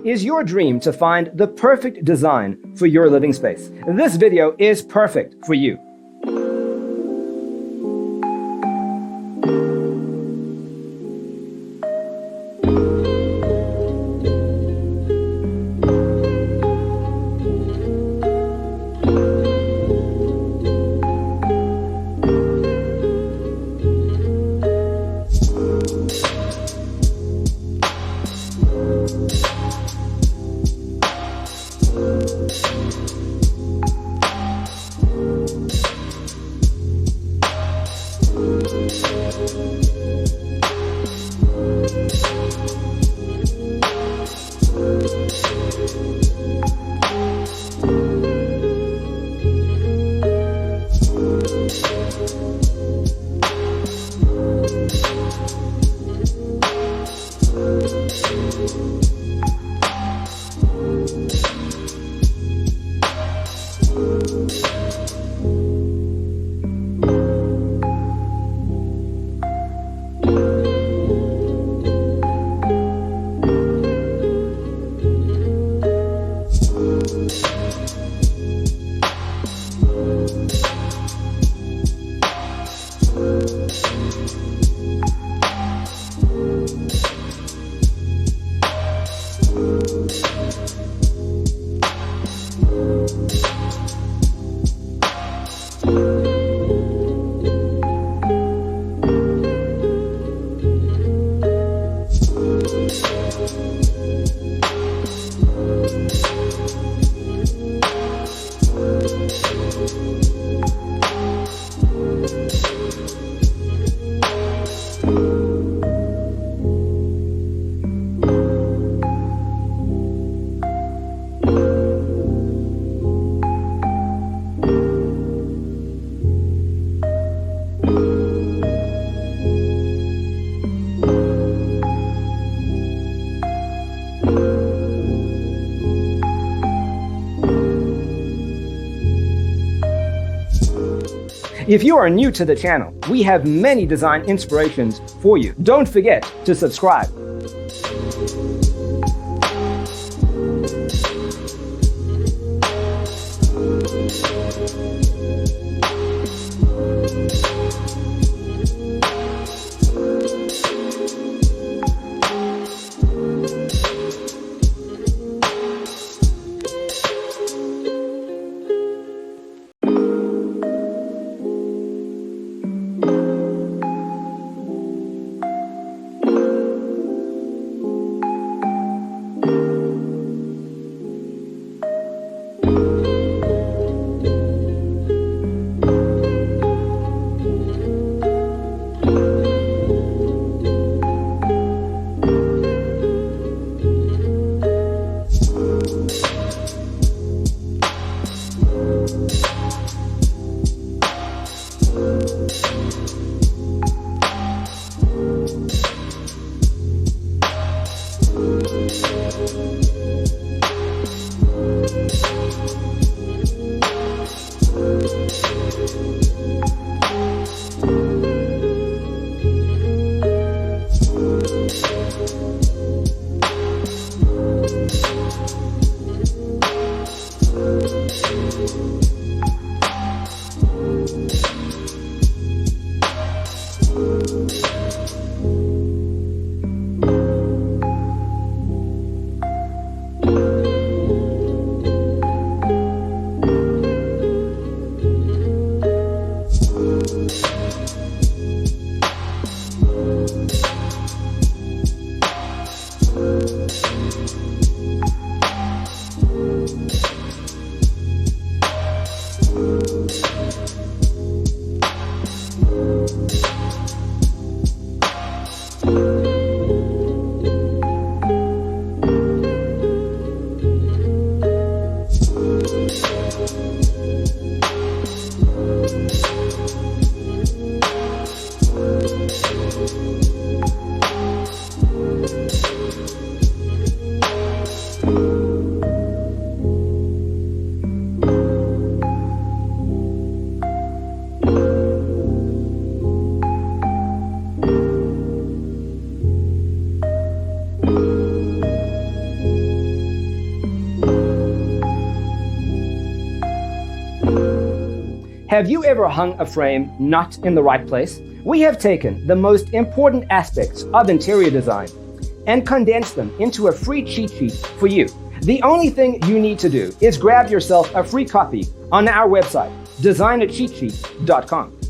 Is your dream to find the perfect design for your living space? This video is perfect for you. If you are new to the channel, we have many design inspirations for you. Don't forget to subscribe. Have you ever hung a frame not in the right place? We have taken the most important aspects of interior design and condensed them into a free cheat sheet for you. The only thing you need to do is grab yourself a free copy on our website, designercheatsheet.com.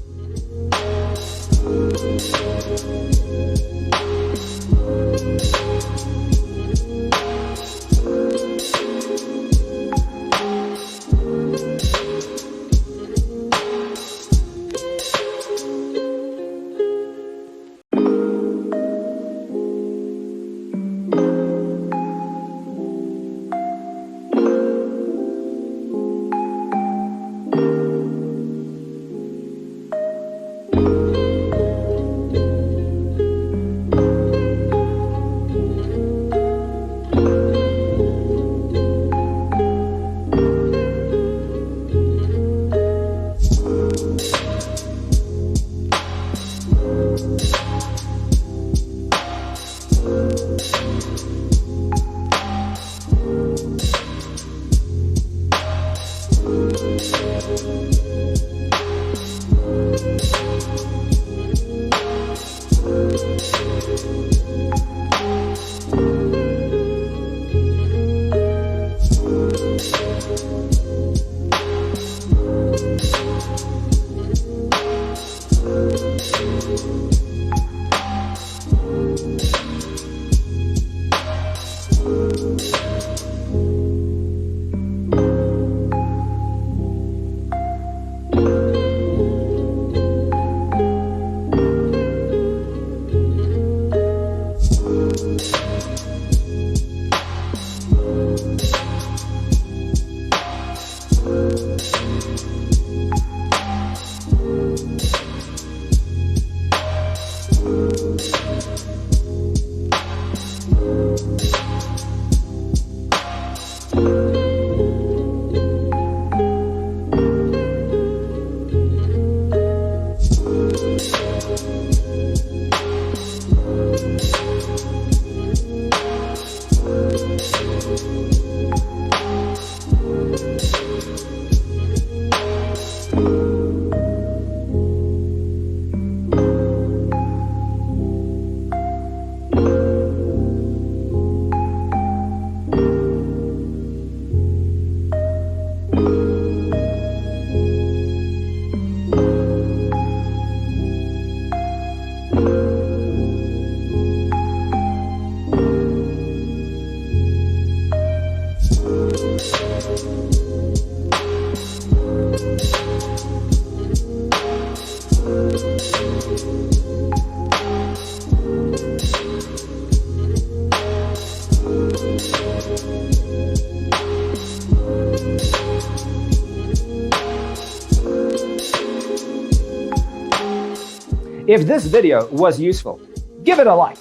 If this video was useful, give it a like.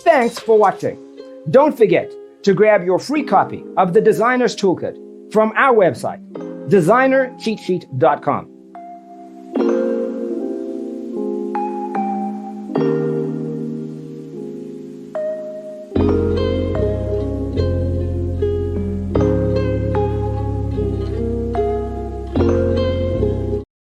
Thanks for watching. Don't forget to grab your free copy of the Designer's Toolkit from our website, designercheatsheet.com.